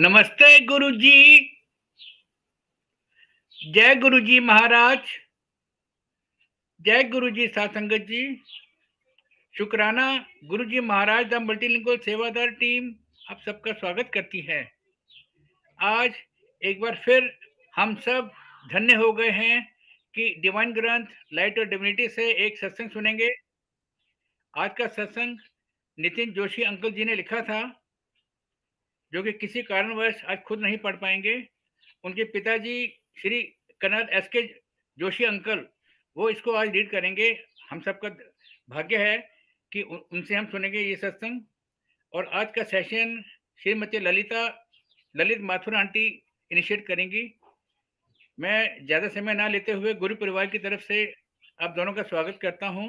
नमस्ते गुरुजी। जय गुरुजी महाराज, जय गुरुजी सासंगत जी। शुक्राना गुरुजी महाराज द मल्टीलिंगुअल सेवादार टीम आप सबका स्वागत करती है। आज एक बार फिर हम सब धन्य हो गए हैं कि डिवाइन ग्रंथ लाइट और डिविनिटी से एक सत्संग सुनेंगे। आज का सत्संग नितिन जोशी अंकल जी ने लिखा था, जो कि किसी कारणवश आज खुद नहीं पढ़ पाएंगे। उनके पिताजी Shri colonel S.K Joshi uncle वो इसको आज रीड करेंगे। हम सबका भाग्य है कि उनसे हम सुनेंगे ये सत्संग। और आज का session Shrimati Lalit Mathur aunty initiate करेंगी। मैं ज़्यादा समय ना लेते हुए गुरु परिवार की तरफ से आप दोनों का स्वागत करता हूं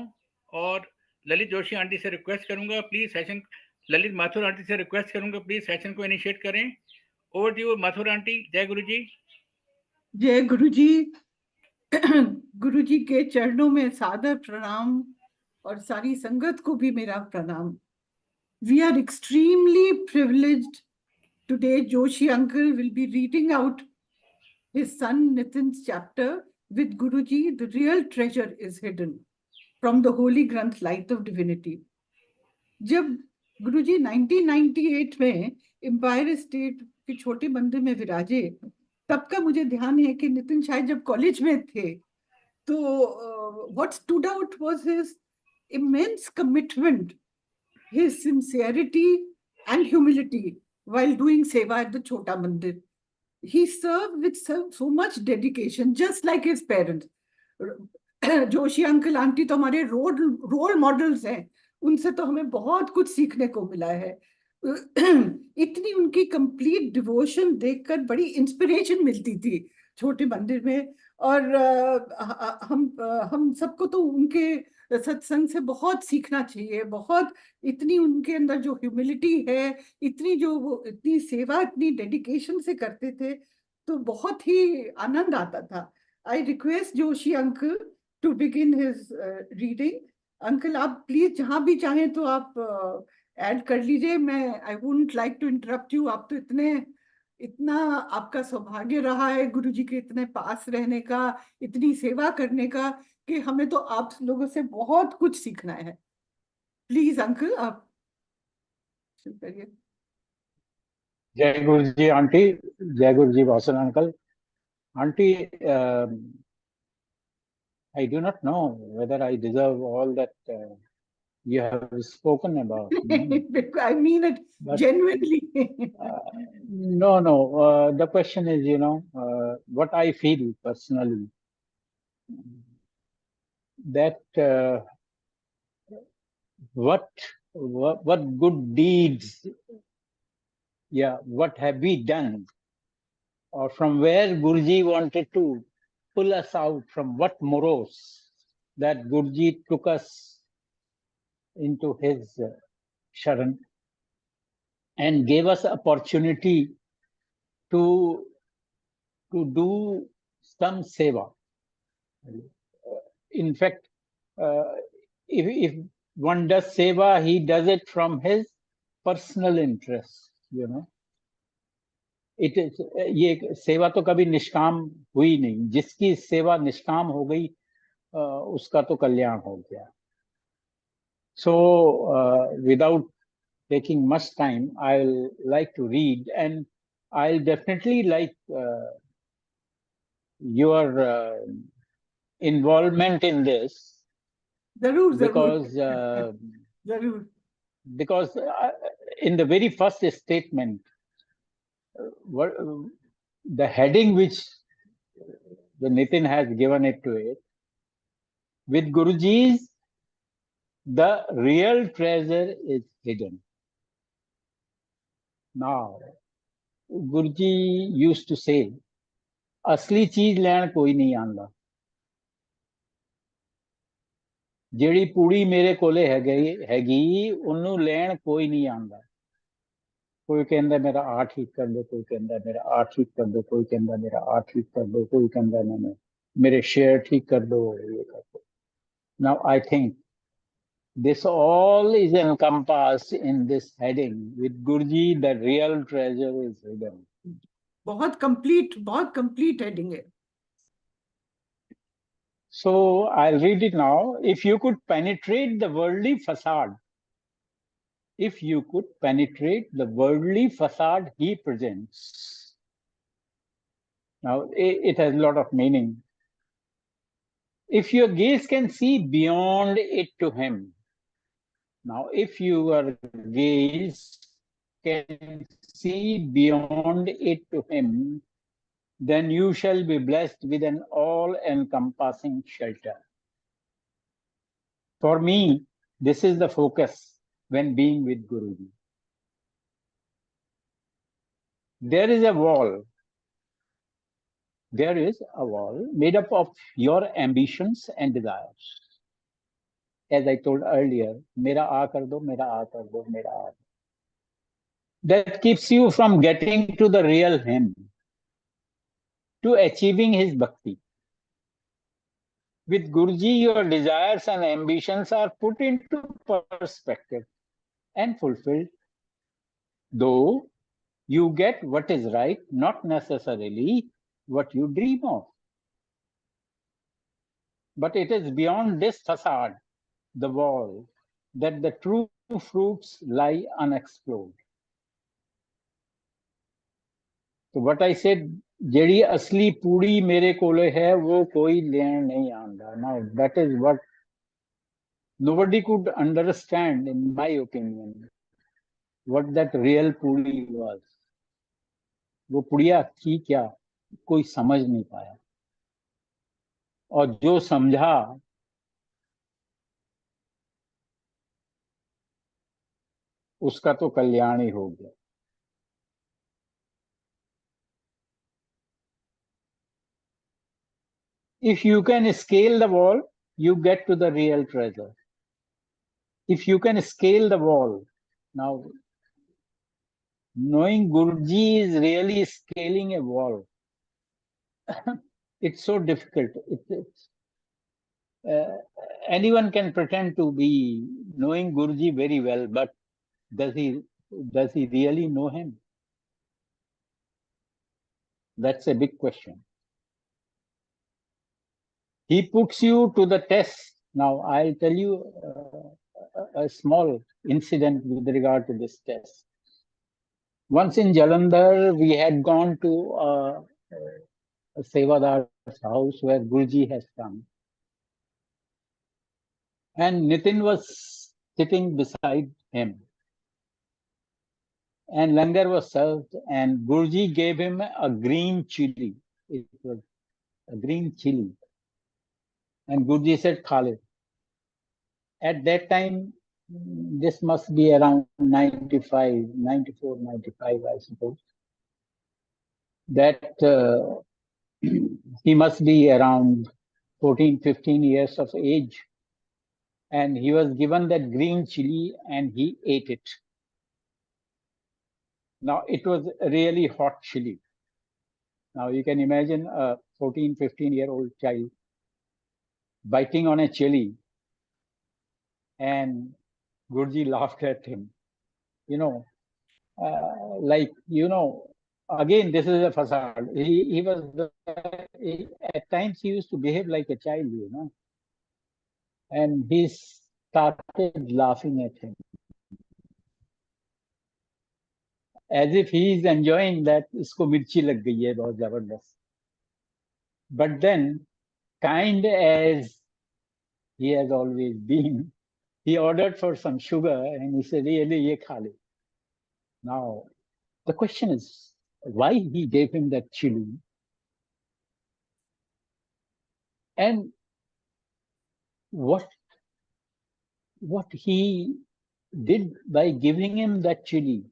और ललित जोशी आंटी से रिक्वेस्ट करूंगा please session, Lalit Mathur aunty से रिक्वेस्ट करूंगा प्लीज सेशन को इनिशिएट करें। Over to you Mathur aunty. जय गुरु जी। जय गुरु जी। गुरु जी के चरणों में सादर प्रणाम और सारी संगत को भी मेरा प्रणाम। We are extremely privileged today. Joshi uncle will be reading out his son Nitin's chapter with Guruji. The real treasure is hidden from the Holy Granth Light of Divinity. जब गुरुजी 1998 में एम्पायर स्टेट के छोटे मंदिर में विराजे, तब का मुझे ध्यान है कि नितिन शायद जब कॉलेज में थे तो what stood out was his immense commitment, his sincerity and humility while doing seva at the Chota Mandir. He served with so much dedication, just like his parents. Joshi uncle aunty तो हमारे role models हैं, उनसे तो हमें बहुत कुछ सीखने को मिला है। इतनी उनकी कंप्लीट डिवोशन देखकर बड़ी इंस्पिरेशन मिलती थी छोटे मंदिर में। और हम सबको तो उनके सत्संग से बहुत सीखना चाहिए। बहुत इतनी उनके अंदर जो ह्यूमिलिटी है, इतनी सेवा इतनी डेडिकेशन से करते थे, तो बहुत ही आनंद आता था। I request Joshi uncle to begin his reading. Uncle आप प्लीज जहां भी चाहें तो आप ऐड कर लीजिए। I wouldn't like to interrupt you. आप तो इतना आपका सौभाग्य रहा है गुरुजी के इतने पास रहने का, इतनी सेवा करने का, कि हमें तो आप लोगों से बहुत कुछ सीखना है। प्लीज अंकल आप शुरू करिए। जय गुरु जी आंटी, जय गुरु जी Vasan uncle. Aunty, I do not know whether I deserve all that you have spoken about. I mean it genuinely. No. The question is, what I feel personally, that what good deeds, what have we done, or from where Guruji wanted to pull us out, from what morass that Guruji took us into his sharan and gave us opportunity to do some seva. In fact, if one does seva, he does it from his personal interest, It is, ये सेवा तो कभी निष्काम हुई नहीं। जिसकी सेवा निष्काम हो गई उसका तो कल्याण हो गया। So without taking much time, I'll like to read, and I'll definitely like your involvement in this, because in the very first statement, what the heading which the Nitin has given it to it, with Guruji's, the real treasure is hidden. Now, Guruji used to say, असली चीज लैन कोई नहीं आंदा, ਜਿਹੜੀ ਪੂੜੀ ਮੇਰੇ ਕੋਲੇ ਹੈਗੀ ਉਹਨੂੰ ਲੈਣ ਕੋਈ ਨਹੀਂ ਆਂਦਾ। ਕੋਈ ਕਹਿੰਦਾ ਮੇਰਾ ਆ ਠੀਕ ਕਰ ਦੋ, ਕੋਈ ਕਹਿੰਦਾ ਮੇਰਾ ਆ ਠੀਕ ਕਰ ਦੋ, ਕੋਈ ਕਹਿੰਦਾ ਮੇਰਾ ਆ ਠੀਕ ਕਰ ਦੋ, ਕੋਈ ਕਹਿੰਦਾ ਮੇਰੇ ਸ਼ੇਅਰ ਠੀਕ ਕਰ ਦੋ, ਇਹ ਕਰ ਦੋ। Now I think This all is encompassed in this heading. With Guruji, the real treasure is hidden. बहुत complete heading है. So I'll read it now. If you could penetrate the worldly facade, if you could penetrate the worldly facade he presents. Now, it has a lot of meaning. If your gaze can see beyond it to him. Now, if your gaze can see beyond it to him, then you shall be blessed with an all-encompassing shelter. For me, this is the focus when being with Guruji. There is a wall made up of your ambitions and desires. As I told earlier, mera aa kar do, mera aa kar do, mera aa. That keeps you from getting to the real him, to achieving his bhakti. With Guruji, your desires and ambitions are put into perspective and fulfilled, though you get what is right, not necessarily what you dream of. But it is beyond this facade, the wall, that the true fruits lie unexplored. So what I said, जेड़ी असली पूरी मेरे कोले है वो कोई लेन नहीं आंदा. Now that is what nobody could understand, in my opinion, what that real पूरी was. वो पुड़िया थी क्या, कोई समझ नहीं पाया. और जो समझा उसका तो कल्याण ही हो गया. If you can scale the wall, you get to the real treasure. If you can scale the wall, now knowing Guruji is really scaling a wall. It's so difficult. Anyone can pretend to be knowing Guruji very well, but does he really know him? That's a big question. He puts you to the test. Now, I'll tell you a small incident with regard to this test. Once in Jalandhar, we had gone to a Sevadar's house where Guruji has come. And Nitin was sitting beside him. And langar was served, and Guruji gave him a green chili. It was a green chili. And Guruji said, "Khale." At that time, this must be around 94, 95, I suppose. That he must be around 14, 15 years of age. And he was given that green chili and he ate it. Now, it was really hot chili. Now, you can imagine a 14, 15-year-old child biting on a chili, and Guruji laughed at him. Again, this is a facade. At times he used to behave like a child, and he started laughing at him. As if he is enjoying that, isko mirchi lag gayi hai, bahut zabardast. But then, kind as he has always been, he ordered for some sugar and he said, "Really, ye kha le." Now, the question is, why he gave him that chili? And what he did by giving him that chili?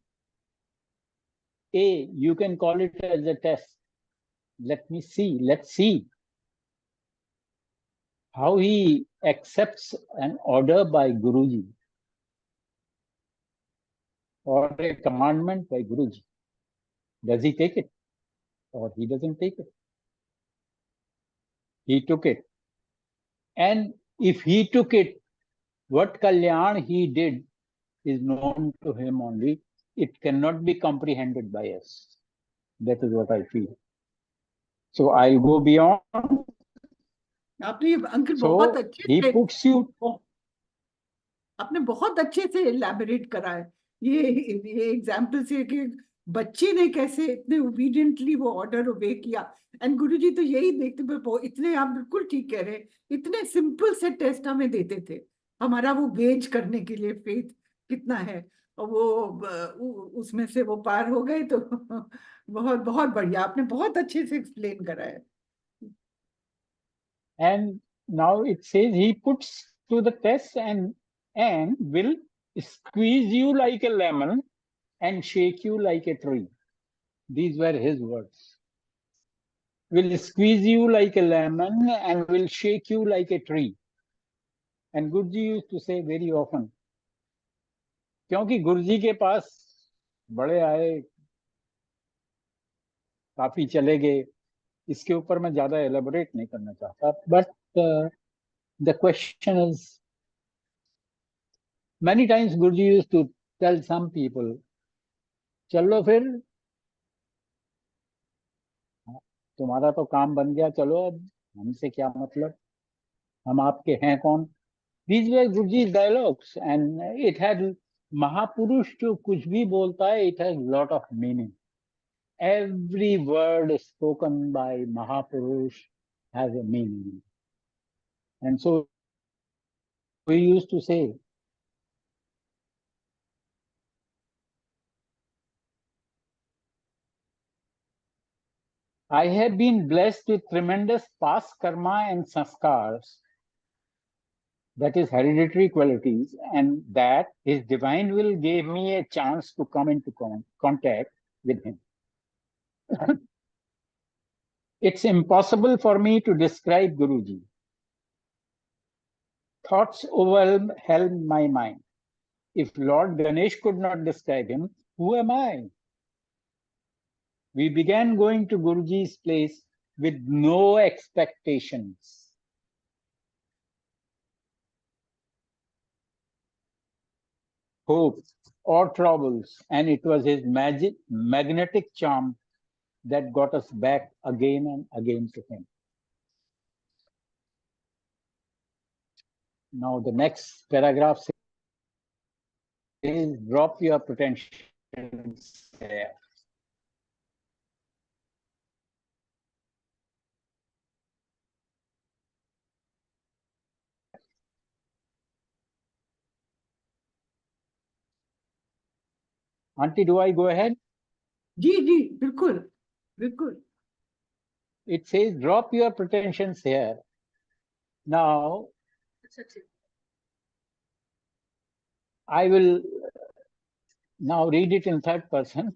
You can call it as a test. Let's see how he accepts an order by Guruji or a commandment by Guruji. Does he take it or he doesn't take it? He took it. And if he took it, What Kalyan he did is known to him only. It cannot be comprehended by us. That is what I feel. So I'll go beyond. आपने uncle बहुत So अच्छे he से puts you. आपने बहुत अच्छे से elaborate करा है ये एग्जाम्पल से कि बच्चे ने कैसे इतने ओबीडियंटली वो ऑर्डर ओबे किया। एंड गुरुजी तो यही देखते इतने, आप बिल्कुल ठीक कह रहे हैं, इतने सिंपल से टेस्ट हमें देते थे हमारा वो गेज करने के लिए फेथ कितना है, और वो उसमें से वो पार हो गए। तो बहुत बहुत बढ़िया, आपने बहुत अच्छे से एक्सप्लेन करा है। And now it says he puts to the test and will squeeze you like a lemon and shake you like a tree. These were his words. Will squeeze you like a lemon and will shake you like a tree. And Guruji used to say very often, क्योंकि गुरुजी के पास बड़े आए, काफी चले गए, इसके ऊपर मैं ज्यादा एलेबोरेट नहीं करना चाहता, but the question is, many times Guruji used to tell some people, चलो फिर तुम्हारा तो काम बन गया, चलो अब हमसे क्या मतलब, हम आपके हैं कौन. These were Guruji's dialogues and it had, महापुरुष जो कुछ भी बोलता है, it has lot of meaning. Every word spoken by Mahapurush has a meaning. And so we used to say, I have been blessed with tremendous past karma and sanskars, that is hereditary qualities, and that his divine will gave me a chance to come into contact with him. It's impossible for me to describe Guruji. Thoughts overwhelm my mind. If Lord Ganesh could not describe him, who am I? We began going to Guruji's place with no expectations. Hope or troubles, and it was his magnetic charm that got us back again and again to him. Now the next paragraph says, drop your pretensions there. Auntie, do I go ahead? जी जी बिल्कुल बिल्कुल। It says, drop your pretensions here. Now, I will now read it in third person.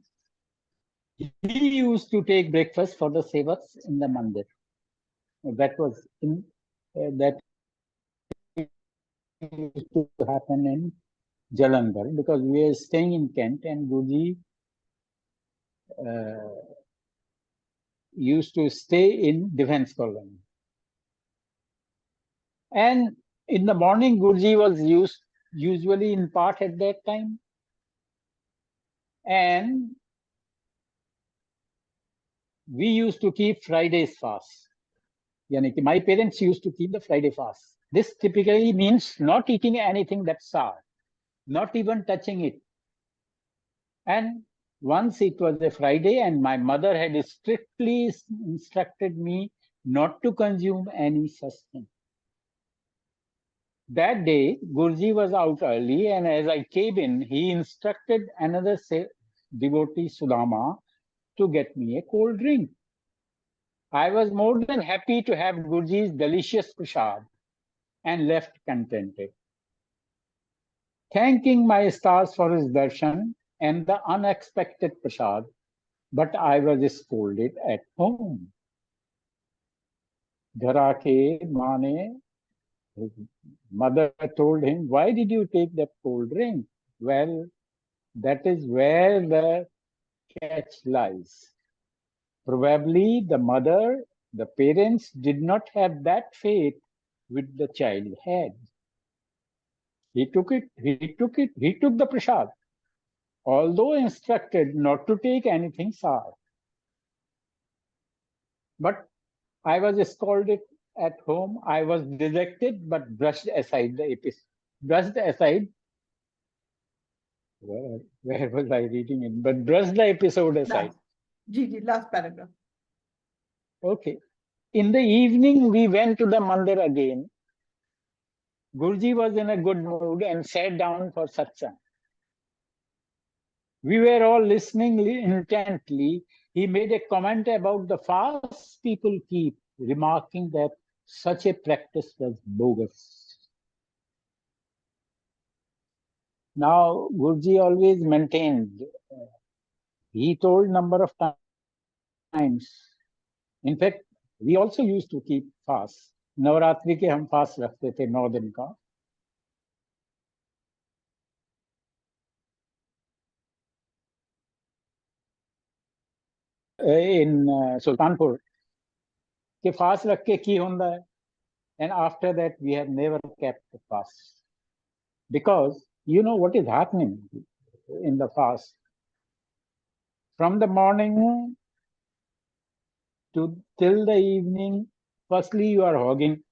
He used to take breakfast for the sevaks in the mandir. That was in that used to happen in Jalandhar, because we are staying in Kent and Guruji used to stay in Defence Colony. And in the morning, Guruji was usually in Path at that time. And we used to keep Fridays fast. Yani my parents used to keep the Friday fast. This typically means not eating anything that's sour, not even touching it. And once it was a Friday and my mother had strictly instructed me not to consume any such thing. That day, Guruji was out early, and as I came in, he instructed another devotee, Sudama, to get me a cold drink. I was more than happy to have Guruji's delicious prasad and left contented, thanking my stars for his darshan and the unexpected prasad, but I was scolded at home. Dharake Mane, his mother told him, why did you take that cold drink? Well, that is where the catch lies. Probably the mother, the parents did not have that faith which the child had. He took the prasad, although instructed not to take anything sour. But I was scolded at home. I was dejected, but brushed aside the episode. Brushed aside. Where was I reading it? But brushed the episode aside. Last paragraph. Okay. In the evening, we went to the mandir again. Guruji was in a good mood and sat down for satsang. We were all listening intently. He made a comment about the fast people keep, remarking that such a practice was bogus. Now, Guruji always maintained, he told number of times. In fact, we also used to keep fast. Navratri के हम fast रखते थे 9 दिन का. In Sultanpur के fast रख के की होता है. And after that, we have never kept the fast. Because you know what is happening in the fast. From the morning till the evening, firstly, you are hogging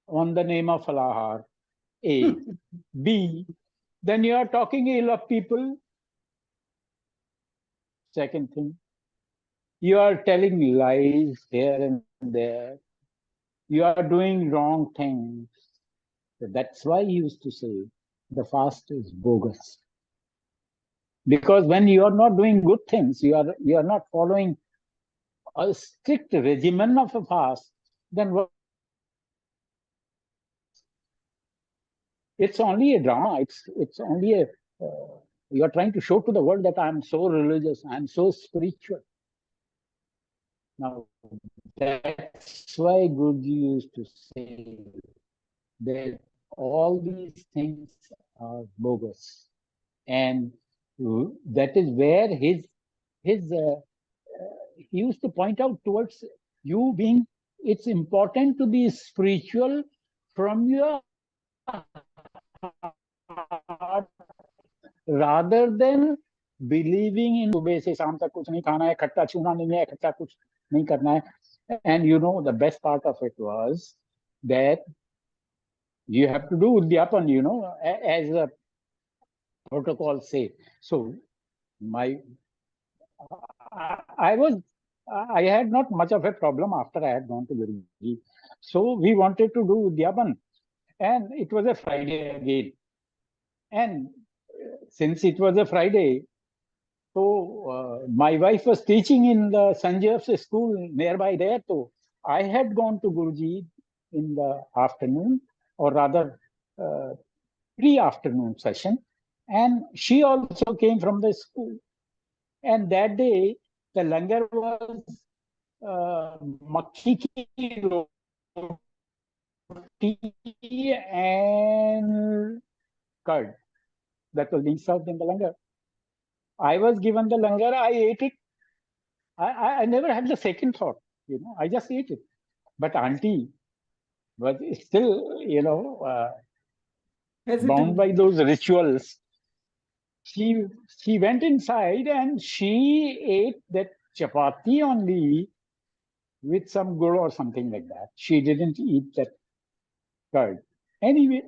on the name of Falahar. A. B. Then you are talking ill of people. Second thing, you are telling lies here and there. You are doing wrong things. So that's why he used to say the fast is bogus. Because when you are not doing good things, you are not following a strict regimen of a fast, then what? It's only a drama. It's only a you are trying to show to the world that I'm so religious, I'm so spiritual. Now that's why Guruji used to say that all these things are bogus, and that is where his he used to point out towards you being. It's important to be spiritual from your heart rather than believing in सुबह से शाम तक कुछ नहीं खाना है, खट्टा छूना नहीं है, खट्टा कुछ नहीं करना है. And you know, the best part of it was that you have to do udyapan, you know, as a protocol say. So I had not much of a problem after I had gone to Guruji. So we wanted to do udyapan, and it was a Friday again. And since it was a Friday, so my wife was teaching in the St. Joseph's school nearby there. So I had gone to Guruji in the afternoon, or rather pre-afternoon session, and she also came from the school. And that day, the langar was makhi ki roti and curd that was being served in the langar. I was given the langar, I ate it. I never had the second thought, you know, I just ate it. But auntie was still, you know, bound by those rituals. She went inside and she ate that chapati only with some gur or something like that. She didn't eat that curd. Anyway,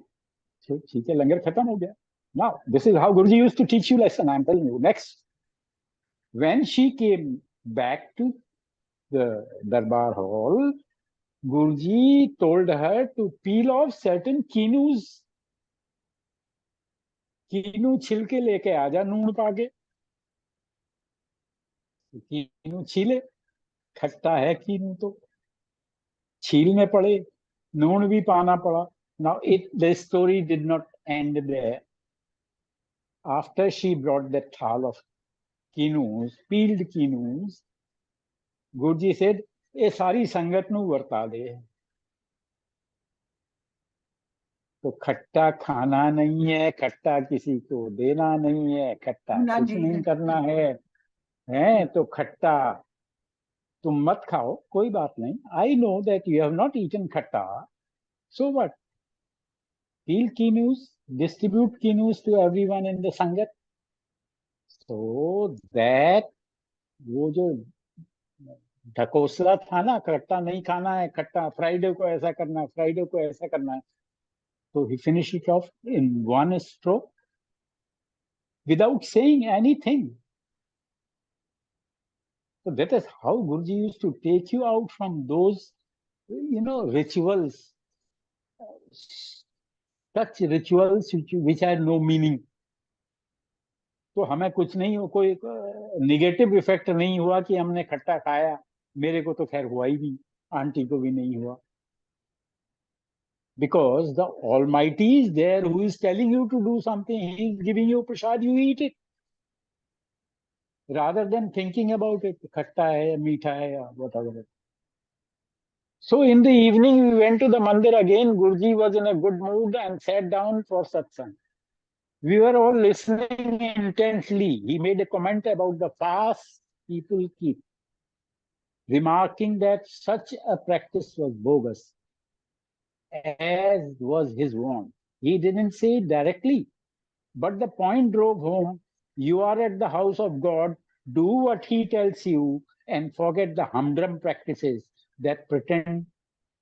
so langar khatam ho gaya. Now, this is how Guruji used to teach you lesson, I'm telling you. Next, when she came back to the Darbar hall, Guruji told her to peel off certain quinoos. Kinnow छिल के लेके आ जा नून पाके. कीनू छीले, खट्टा है कीनू तो छीलने पड़े, नून भी पाना पड़ा. Now the story did not end there. After she brought that thal of quinoos, peeled quinoos, Guruji said, "ये सारी संगत नू वर्ता दे." तो खट्टा खाना नहीं है, खट्टा किसी को देना नहीं है, खट्टा कुछ नहीं करना है, तो खट्टा तुम मत खाओ, कोई बात नहीं. I know that you have not eaten खट्टा, so what? Peel quinoos distribute kinus to everyone in the Sangat, so that वो जो ढकोसला था ना, खट्टा नहीं खाना है, खट्टा फ्राइडे को ऐसा करना है, फ्राइडे को ऐसा करना है, तो he finished it off in one stroke without saying anything. So that is how Guruji used to take you out from those, rituals, such rituals which had no meaning. तो हमें कुछ नहीं हो, कोई नेगेटिव इफेक्ट नहीं हुआ कि हमने खट्टा खाया. मेरे को तो खैर हुआ ही नहीं, आंटी को भी नहीं हुआ. Because the Almighty is there who is telling you to do something. He is giving you prasad, you eat it. Rather than thinking about it, khatta hai, meetha hai, or whatever. So in the evening, we went to the mandir again. Guruji was in a good mood and sat down for satsang. We were all listening intently. He made a comment about the fast people keep, remarking that such a practice was bogus, as was his wont. He didn't say it directly, but the point drove home. You are at the house of God. Do what he tells you and forget the humdrum practices that pretend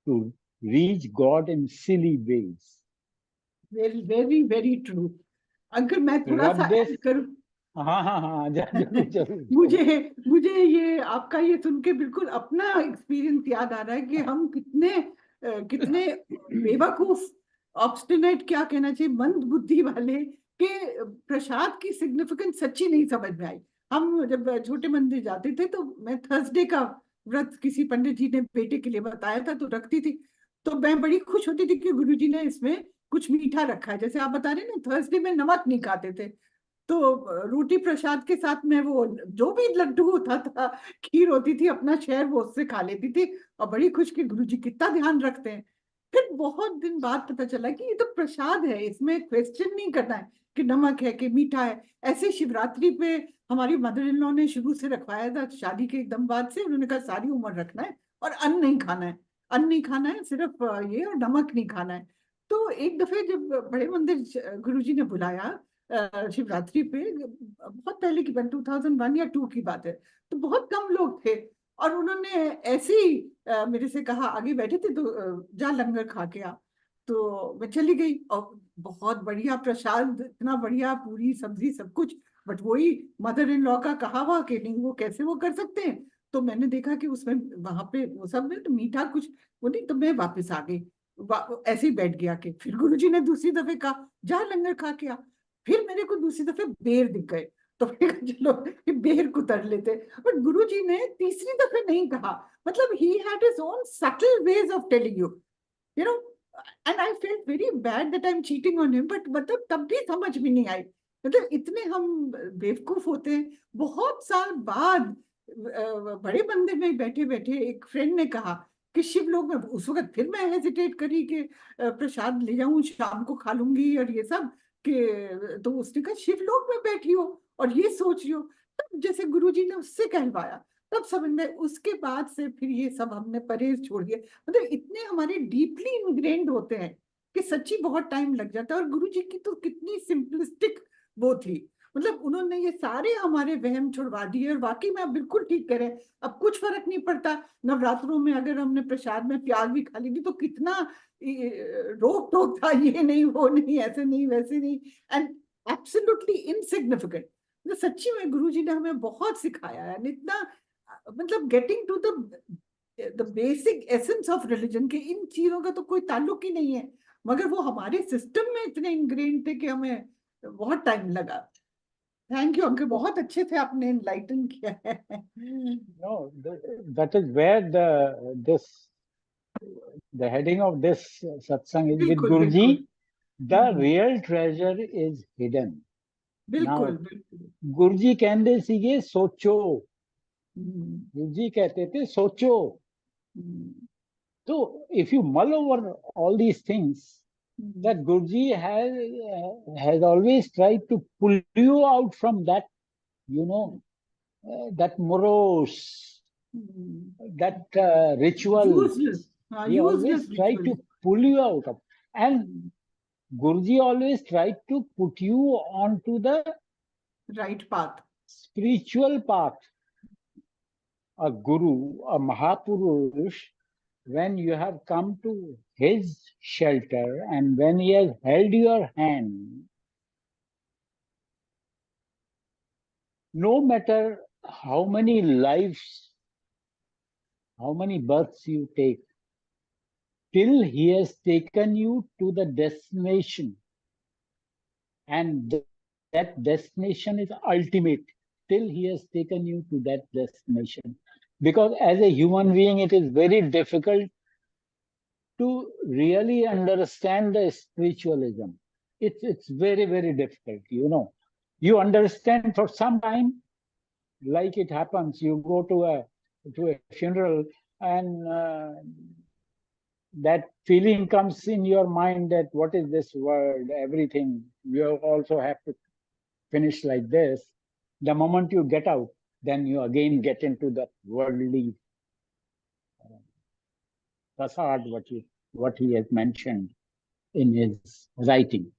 to reach God in silly ways. Very, very, very true. Uncle मैं थोड़ा सा add करूं. हाँ जरूर. मुझे ये आपका ये सुन के बिल्कुल अपना एक्सपीरियंस याद आ रहा है कि हम कितने बेवकूफ, ऑब्स्टिनेट, क्या कहना चाहिए, मंद बुद्धि वाले, के प्रसाद की सिग्निफिकेंस सच्ची नहीं समझ में आई. हम जब छोटे मंदिर जाते थे तो मैं थर्सडे का व्रत किसी पंडित जी ने बेटे के लिए बताया था तो रखती थी. तो मैं बड़ी खुश होती थी कि गुरुजी ने इसमें कुछ मीठा रखा है. जैसे आप बता रहे ना, थर्सडे में नमक नहीं खाते थे, तो रोटी प्रसाद के साथ में वो जो भी लड्डू होता था, खीर होती थी, अपना शेयर वो उससे खा लेती थी और बड़ी खुश कि गुरुजी कितना ध्यान रखते हैं. फिर बहुत दिन बाद पता चला कि ये तो प्रसाद है, इसमें क्वेश्चन नहीं करना है कि नमक है कि मीठा है. ऐसे शिवरात्रि पे हमारी मदर इन लॉ ने शुरू से रखवाया था, शादी के एकदम बाद से उन्होंने कहा सारी उम्र रखना है और अन्न नहीं खाना है, अन्न नहीं खाना है, सिर्फ ये और नमक नहीं खाना है. तो एक दफे जब बड़े मंदिर गुरुजी ने बुलाया शिवरात्रि पे, बहुत पहले की बात, 2001 या 2 की बात है, तो बहुत कम लोग थे और उन्होंने ऐसे ही मेरे से कहा, आगे बैठे थे तो जा लंगर खा के आ. तो मैं चली गई और बहुत बढ़िया प्रसाद, इतना बढ़िया, पूरी सब्जी सब कुछ, बट वही मदर इन लॉ का कहा हुआ कि नहीं वो कैसे वो कर सकते हैं. तो मैंने देखा कि उसमें वहां पे वो सब में तो मीठा कुछ वो नहीं, तो मैं वापस आ गई, ऐसे ही बैठ गया. के फिर गुरुजी ने दूसरी दफे कहा जा लंगर खा के आ. फिर मेरे को दूसरी दफे बेर दिख गए, तो फिर चलो बेर कुतर लेते. बट गुरुजी ने तीसरी दफे नहीं कहा. मतलब he had his own subtle ways of telling you know and I felt very bad that I am cheating on him. But मतलब तब भी समझ में नहीं आई. मतलब इतने हम बेवकूफ होते हैं. बहुत साल बाद बड़े मंदिर में बैठे बैठे एक फ्रेंड ने कहा कि शिवलोक में, उस वक्त फिर मैं हेजिटेट करी कि प्रसाद ले जाऊं, शाम को खा लूंगी और ये सब, कि तो उसने कहा शिवलोक में बैठी हो और ये सोच रही हो. तब जैसे गुरुजी ने उससे कहलवाया तब समझ में. उसके बाद से फिर ये सब हमने परहेज छोड़ दिया. मतलब इतने हमारे डीपली इनग्रेन्ड होते हैं कि सच्ची बहुत टाइम लग जाता है. और गुरुजी की तो कितनी सिंपलिस्टिक वो थी. मतलब उन्होंने ये सारे हमारे वहम छुड़वा दिए और वाकई में आप बिल्कुल ठीक करें. अब कुछ फर्क नहीं पड़ता. नवरात्रों में अगर हमने प्रसाद में प्याज भी खा ली थी तो कितना रोक टोक था, ये नहीं वो नहीं, ऐसे नहीं वैसे नहीं, एंड एब्सोल्युटली इनसिग्निफिकेंट. तो सच्ची में गुरुजी ने हमें बहुत सिखाया है. इतना मतलब getting to the basic essence of religion के इन चीजों का तो कोई ताल्लुक ही नहीं है, मगर वो हमारे सिस्टम में इतने इंग्रेन थे कि हमें बहुत टाइम लगा. थैंक यू अंकल, बहुत अच्छे से आपने एनलाइटन किया है. No, that is where the heading of this satsang is with बिल्कुल Guruji. बिल्कुल The real treasure is hidden. बिल्कुल Now, बिल्कुल. गुरुजी कहते सीगे सोचो. गुरुजी कहते थे सोचो. So if you mull over all these things, that Guruji has always tried to pull you out from that, that morose, that ritual. Useless. He always Useless tried to rituals. pull you out of. And Guruji always tried to put you onto the right path. Spiritual path. A guru, a Mahapurush, when you have come to his shelter and when he has held your hand, no matter how many lives, how many births you take, till he has taken you to the destination, and that destination is ultimate, till he has taken you to that destination. Because as a human being, it is very difficult to really understand the spiritualism. It's very, very difficult, you know. You understand for some time, like it happens, you go to a funeral and that feeling comes in your mind that what is this world, everything, you also have to finish like this. The moment you get out, then you again get into the worldly facade, what he has mentioned in his writing.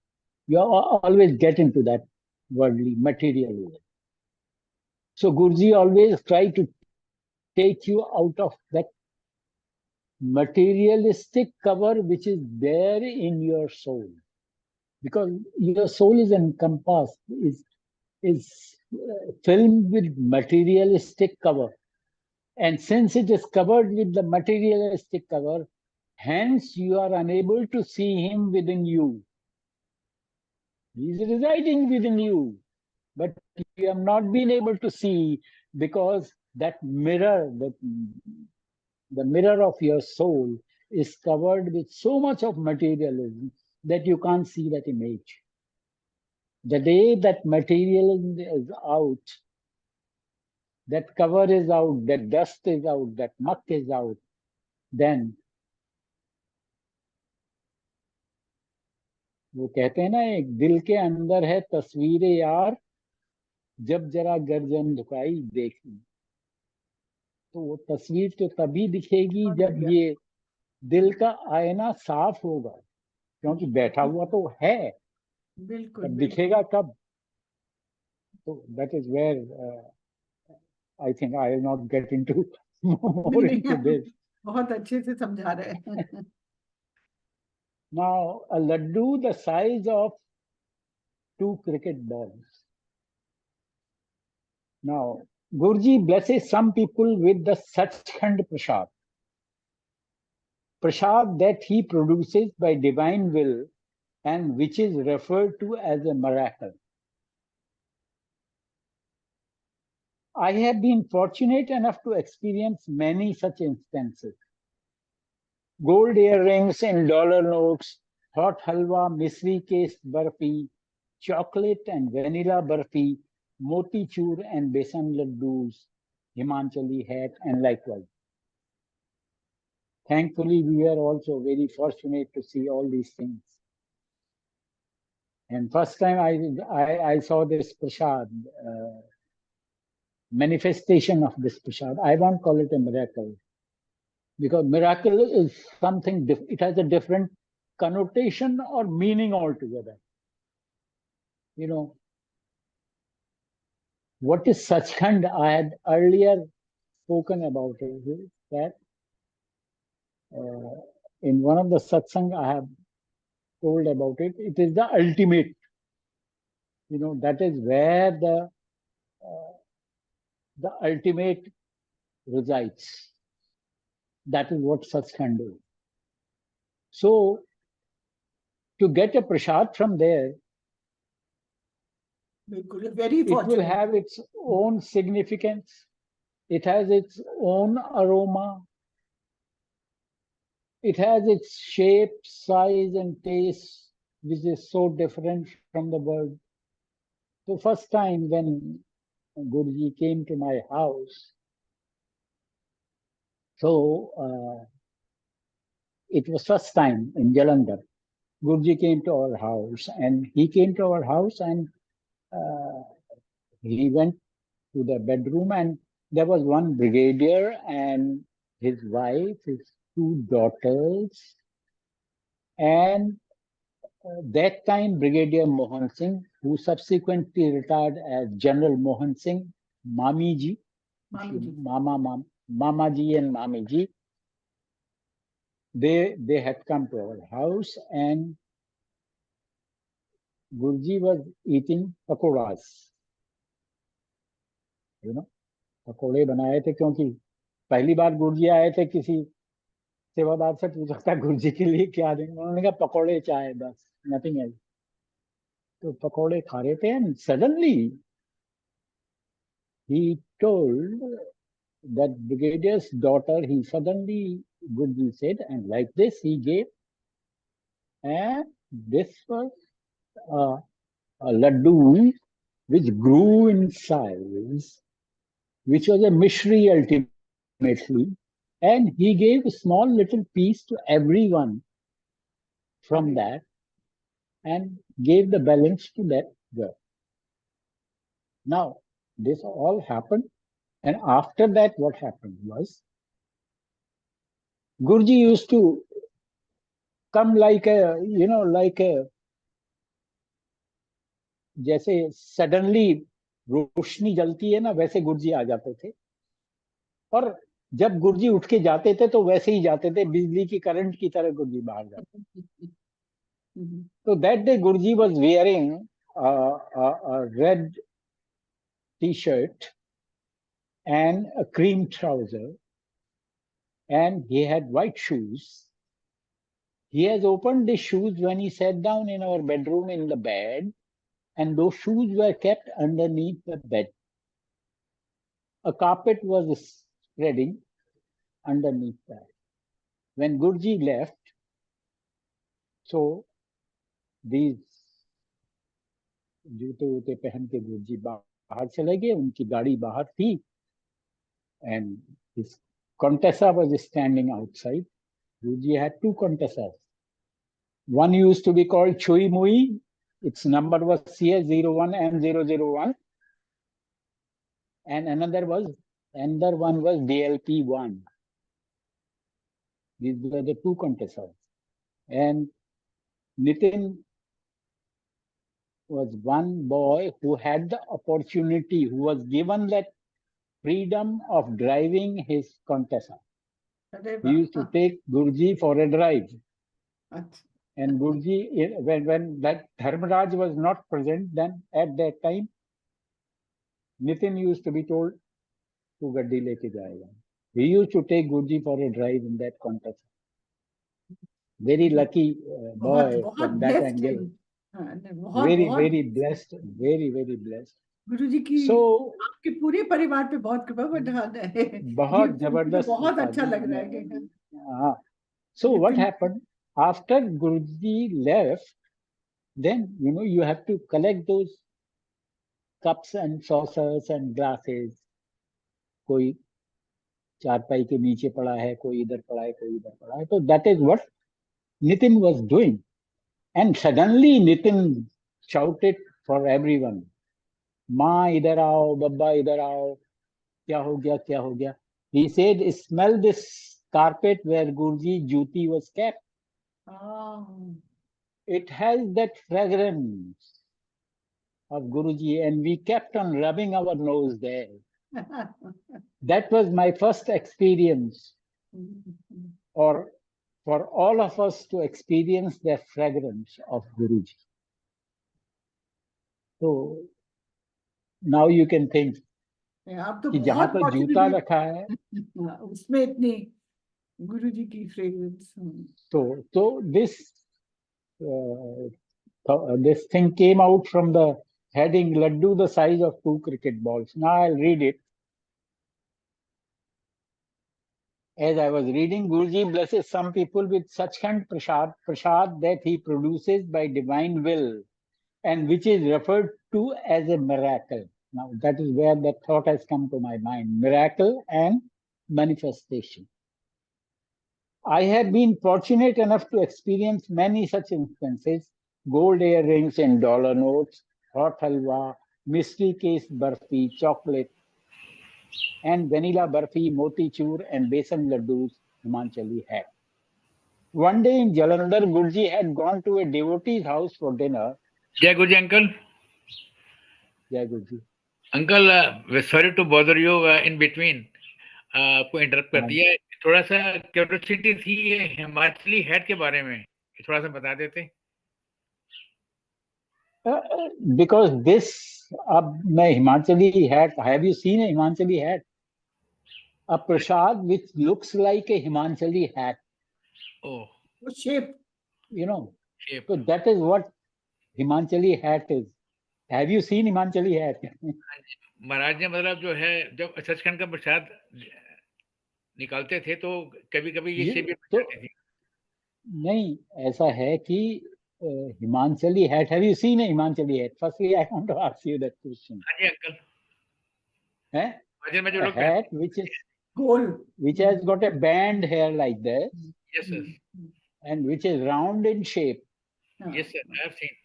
You always get into that worldly materialism. So Guruji always try to take you out of that materialistic cover which is there in your soul, because your soul is encompassed, is filmed with materialistic cover, and since it is covered with the materialistic cover, hence you are unable to see him within you. He is residing within you, but you have not been able to see, because that mirror, the mirror of your soul is covered with so much of materialism that you can't see that image. The day that materialism is out, that cover is out, that dust is out, that muck is out, then वो कहते हैं ना, एक दिल के अंदर है तस्वीरें यार, जब जरा गर्दन झुकाई देखी, तो वो तस्वीर तो तभी दिखेगी जब ये दिल का आईना साफ होगा, क्योंकि बैठा हुआ तो है, बिल्कुल दिखेगा कब? So that is where I think I will not get into more into this. बहुत अच्छे से समझा रहे हैं. Now a laddu the size of 2 cricket balls. Now Guruji blesses some people with the Sachkhand Prasad. Prasad that he produces by divine will and which is referred to as a miracle. I have been fortunate enough to experience many such instances. Gold earrings in dollar notes, hot halwa, misri cased barfi, chocolate and vanilla barfi, motichur and besan laddus, Himachali hat, and likewise. Thankfully, we were also very fortunate to see all these things. And first time I saw this prasad, manifestation of this prasad. I won't call it a miracle, because miracle is something different. It has a different connotation or meaning altogether. You know, what is Sachkhand? I had earlier spoken about it, that in one of the satsang I have told about it. It is the ultimate. You know, that is where the ultimate resides. That is what Sachkhand is. So, to get a prasad from there, very it will have its own significance. It has its own aroma. It has its shape, size, and taste, which is so different from the bird. So first time when Guruji came to my house, so it was first time in Jalandhar. Guruji came to our house, and he came to our house, and he went to the bedroom, and there was one brigadier and his wife, his 2 daughters, and that time Brigadier Mohan Singh, who subsequently retired as General Mohan Singh, Mami ji, Mama ji and Mami ji, they had come to our house and Guruji was eating pakoras. You know, पकोड़े बनाए थे क्योंकि पहली बार गुरुजी आए थे, किसी सेवादार से पूछा था गुरुजी के लिए क्या देंगे, उन्होंने कहा पकोड़े चाय बस, नथिंग एल्स. तो पकोड़े खा रहे थे and suddenly he told that brigadier's daughter, he suddenly, Guruji said, and like this he gave, and this was a laddu which grew in size, which was a mishri ultimately, and he gave a small little piece to everyone from that and gave the balance to that girl. Now, this all happened, and after that what happened was, Guruji used to come like a, you know, like a, जैसे suddenly रोशनी जलती है ना, वैसे गुरुजी आ जाते थे. और जब गुरुजी उठ के जाते थे तो वैसे ही जाते थे, बिजली की करंट की तरह गुरुजी बाहर जाते थे. So that day Guruji was wearing a red t-shirt and a cream trouser, and he had white shoes. He has opened the shoes when he sat down in our bedroom in the bed, and those shoes were kept underneath the bed. A carpet was spreading underneath that. When Guruji left, so these जूते वूते पहन के गुरुजी बाहर चले गए, उनकी गाड़ी बाहर थी, and his contessa was standing outside. Guruji had two contessas. One used to be called Chui Mui. Its number was CS01M001, and another one was DLP1. These were the two contessas. And Nitin was one boy who had the opportunity, who was given that freedom of driving his contessa. He used to take Guruji for a drive. And Guruji, when that Dharmaraj was not present, then at that time, Nitin used to be told, "Tu gaddi leke jayega." He used to take Guruji for a drive in that contest. Very lucky boy from that angle. Very blessed. Very blessed. गुरुजी की आपके पूरे परिवार पे बहुत कृपा बरसात है. बहुत जबरदस्त. बहुत अच्छा लग रहा है. So what happened after Guruji left? Then you have to collect those cups and saucers and glasses. कोई चारपाई के नीचे पड़ा है, कोई इधर पड़ा है, कोई इधर पड़ा है. So that is what Nitin was doing. And suddenly Nitin shouted for everyone, "माँ इधर आओ, बब्बा इधर आओ, क्या हो गया, क्या हो गया?" He said, "Smell this carpet where Guruji Juti was kept. It has that fragrance of Guruji," and we kept on rubbing our nose there. That was my first experience, or for all of us to experience the fragrance of Guruji. So now you can think कि जहाँ पर जूता रखा है उसमें इतनी गुरुजी की fragrance. So this thing came out from the heading laddu the size of 2 cricket balls. Now I'll read it. As I was reading, Guruji blesses some people with such kind prasad that he produces by divine will, and which is referred to as a miracle. Now that is where that thought has come to my mind: miracle and manifestation. I have been fortunate enough to experience many such instances: gold earrings and dollar notes, hot halwa, mystery case barfi, chocolate, and vanilla barfi, motichur, and besan laddus Himachali had. One day in Jalandhar, Guruji had gone to a devotee's house for dinner. Jai Guruji uncle. Jai Guruji. Uncle, we're sorry to bother you in between. आपको interrupt कर दिया है. थोड़ा सा curiosity थी ये Himachali hat के बारे में, थोड़ा सा बता देते. Because this, अब मैं Himachali hat, have you seen a Himachali hat? A prasad which looks like a Himachali hat. Oh, shape. You know, shape. so that is what Himachali hat is. Have you seen Himachali hat? महाराज ने मतलब जो है जब सचखंड का प्रसाद निकालते थे तो कभी-कभी ये शेप भी बन जाती थी. नहीं, ऐसा है कि Himachali hat. Have you seen a Himachali hat? Firstly, I want to ask you that question. हाँ जी अंकल. हैं? में जो A लोग hat which is gold, which has got a band here like this. Yes sir. And which is round in shape. Yes sir, I have seen.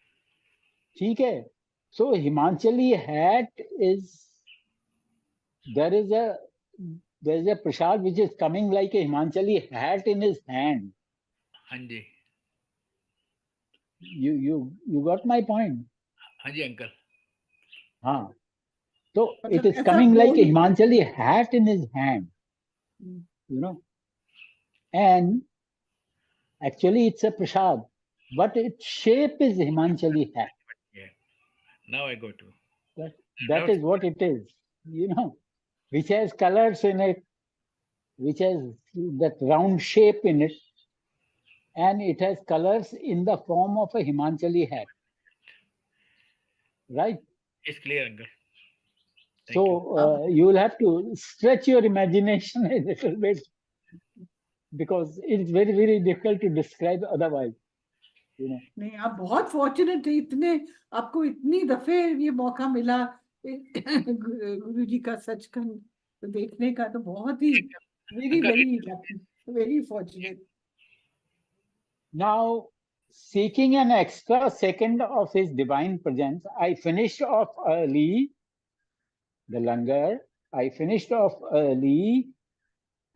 ठीक है. So Himachali hat is, there is a prasad which is coming like a Himachali hat in his hand. हाँ जी. You got my point? हाँ जी uncle. हाँ. So it is coming like a Himachali hat in his hand. You know. And actually it's a prasad, but its shape is Himachali hat. Yeah. Now I go to. That is what it is. You know, which has colors in it, which has that round shape in it, and it has colors in the form of a Himachali hat. Right? It's clear, uncle. So you will have to stretch your imagination a little bit because it's very, very difficult to describe otherwise. You know. नहीं, आप बहुत fortunate थे, इतने आपको इतनी दफे ये मौका मिला गुरुजी का सचखंड देखने का, तो बहुत ही very fortunate. Now, seeking an extra second of his divine presence, I finished off early the langar. I finished off early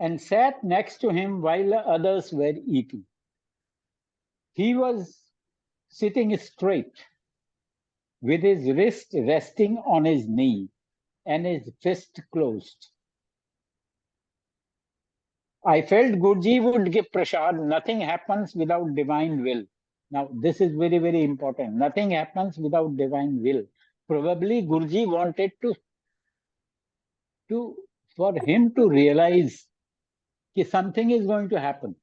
and sat next to him while the others were eating. He was sitting straight with his wrist resting on his knee and his fist closed. I felt Guruji would give prasad. Nothing happens without divine will. Now, this is very, very important. Nothing happens without divine will. Probably Guruji wanted for him to realize that something is going to happen.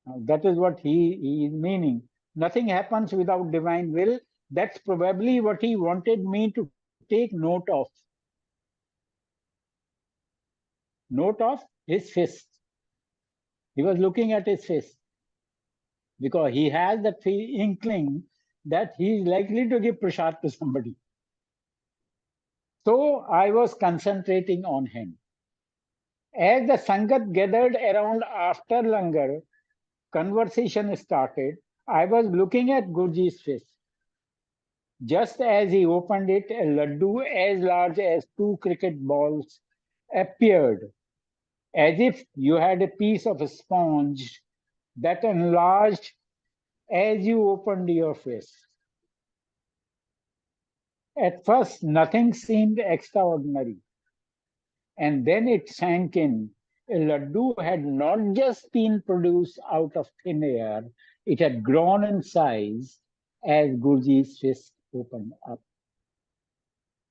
Now, that is what he is meaning. Nothing happens without divine will. That's probably what he wanted me to take note of. Note of his fist. He was looking at his fist because he has that inkling that he is likely to give prasad to somebody. So I was concentrating on him. As the Sangat gathered around after langar, conversation started. I was looking at Guruji's face. Just as he opened it, a laddu as large as 2 cricket balls appeared, as if you had a piece of a sponge that enlarged as you opened your face. At first, nothing seemed extraordinary. And then it sank in. A laddu had not just been produced out of thin air, it had grown in size as Guruji's fist opened up.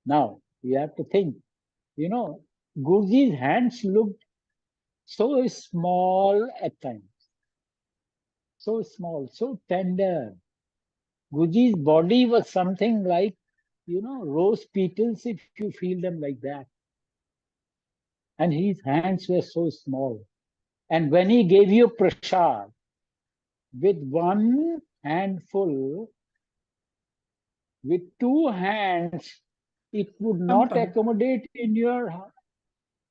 Now, you have to think, you know, Guruji's hands looked so small at times. So small, so tender. Guruji's body was something like, you know, rose petals if you feel them like that. And his hands were so small. And when he gave you prasad, with one handful, with 2 hands, it would not accommodate in your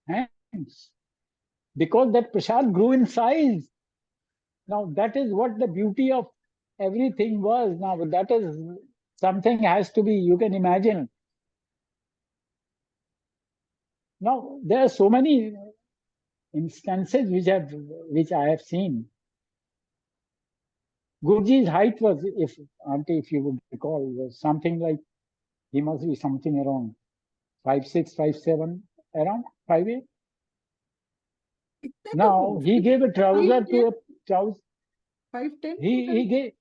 hands because that prasad grew in size. Now, that is what the beauty of everything was. Now, that is something has to be, you can imagine. Now, there are so many instances which I have seen. Guruji's height was, if Auntie, if you would recall, was something like, he must be something around 5'6", 5'7", around 5'8". Now he gave a trouser to a trouser. 5'10".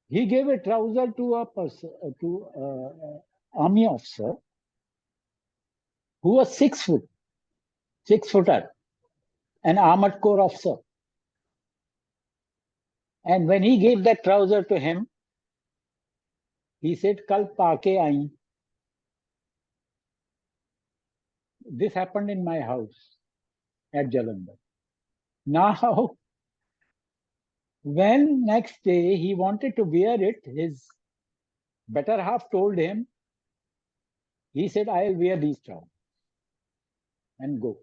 He gave a trouser to a person, to army officer who was 6 foot, 6-footer, an armored corps officer. And when he gave that trouser to him, he said, "Kal paake aayi." This happened in my house at Jalandhar. Now, when next day he wanted to wear it, his better half told him, he said, "I'll wear these trousers and go."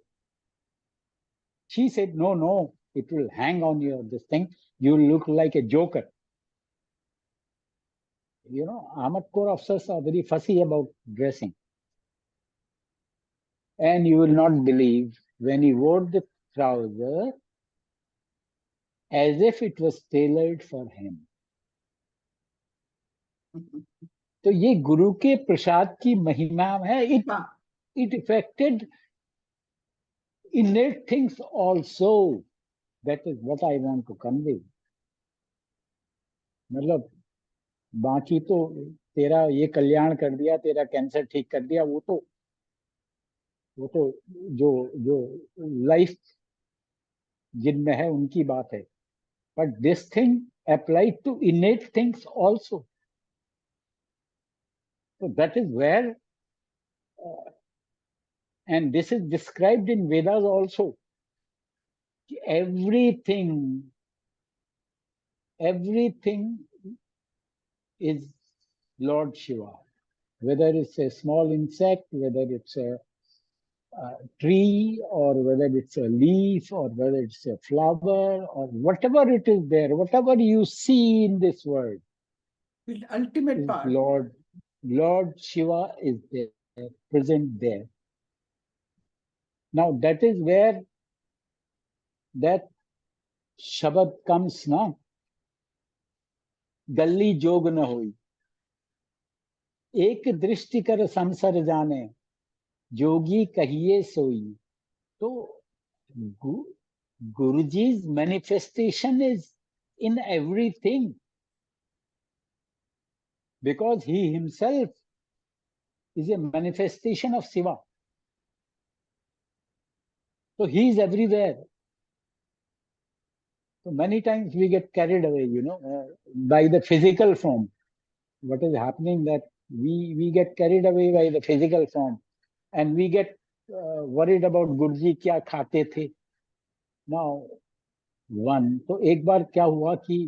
She said, "No, no, it will hang on your this thing. You'll look like a joker." You know, armored corps officers are very fussy about dressing. And you will not believe, when he wore the trouser, as if it was tailored for him. तो ये गुरु के प्रसाद की महिमा है. It affected innate things also. That is what I want to convey. मतलब बाकी तो तेरा ये कल्याण कर दिया, तेरा कैंसर ठीक कर दिया, वो तो जो लाइफ जिनमें है उनकी बात है. But this thing applied to innate things also. So that is where, and this is described in Vedas also. Everything is Lord Shiva. Whether it's a small insect, whether it's a tree, or whether it's a leaf, or whether it's a flower, or whatever it is there, whatever you see in this world, the ultimate part. Lord Shiva is there, present there. Now that is where that Shabad comes, na? Galli jog na hoi. एक दृष्टि कर संसार जाने, जोगी कहिए सोई. So Guruji's manifestation is in everything, because he himself is a manifestation of Shiva. So he is everywhere. So many times we get carried away, you know, by the physical form. What is happening that we get carried away by the physical form, and we get worried about Guruji kya khate the. Now, तो एक बार क्या हुआ कि